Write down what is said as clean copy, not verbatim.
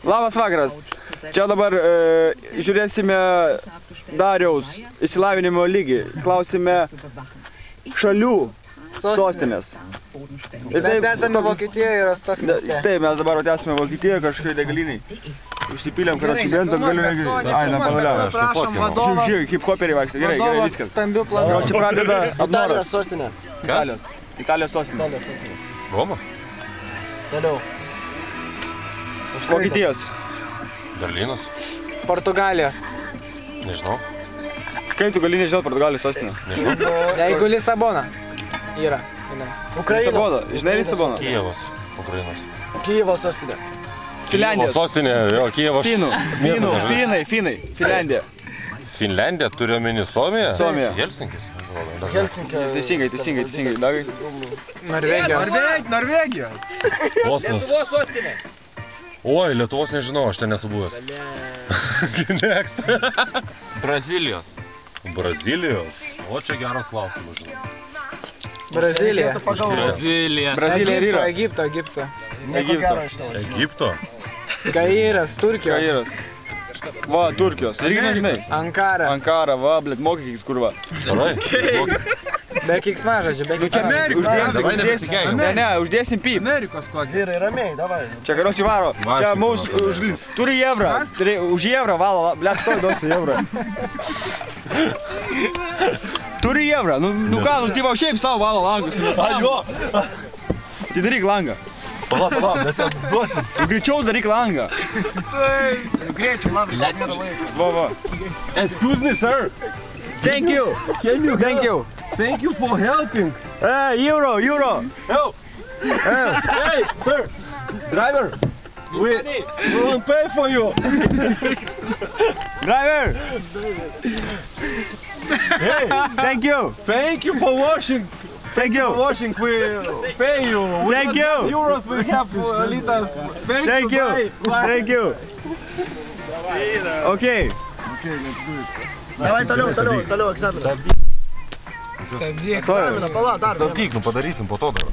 Labas vakaras. Čia dabar žiūrėsime Dariaus išsilavinimo lygį. Klausime šalių sostinės. Mes esame Vokietijoje ir Rostovske. Taip, mes dabar esame Vokietijoje kažkokiai degaliniai. Užsipylėm karočių bentą, galiu negrįžti. Ai, nepavaliavę. Žiūrėk, kaip koperiai vaikštai. Gerai, viskas. Karočių pradeda Abnoras. Italijos sostinė. Roma? Toliau. Vokietijos. Berlynas? Portugalijos. Nežinau. Kaip tu gali nežinot Portugalijos sostinę? Nežinau. Jeigu Lisabona yra. Lisaboną. Žinai Lisaboną? Kijevas. Ukrainos. Kijevo sostinė. Finlandijos. Sostinė, jo, Kijevas. Finai. Finlandija. Finlandija turi omeny Suomiją? Suomija. Helsinkis. Helsinkio. Teisingai. Dagai. Norvegija. Oslas. Lietuvos sostinė. Oi, Lietuvos nežinau, aš ten nesu buvęs. Next. Brazilijos. Brazilijos? O čia geras klausimas. Brazilija. Brazilija ir yra. Egipto? Kairas, Turkijos. Kairas. Va, Turkijos. Irgi nežinai. Ankara, va, blėt, mokykis kurva. Gerai. Be kiksmažodžių, be kiksmažodžių. Ne, uždėsim pip. Amerikos kokį. Vyrai, ramiai, davai. Čia karočiui varo. Čia mūsų turi eurą. Už eurą valo, blėt, to duosiu eurą. Turi eurą. Nu ką, tyvau šiaip savo valo langus. Alio! Tai daryk langą. Pala, mes jam duosim. Greičiau daryk langą. Greičiau, labas. Va. Excuse me, sir. Thank you. Thank you. Thank you for helping. Euro. Help. Hey, sir. Driver. We won't pay for you. Driver. Hey. Thank you. Thank you for washing. Thank you. Washing, we pay you. Thank you. Euros we have liters. Thank you. Okay. Давай toliau, egzaminą. Daryk, padarysim po to dar.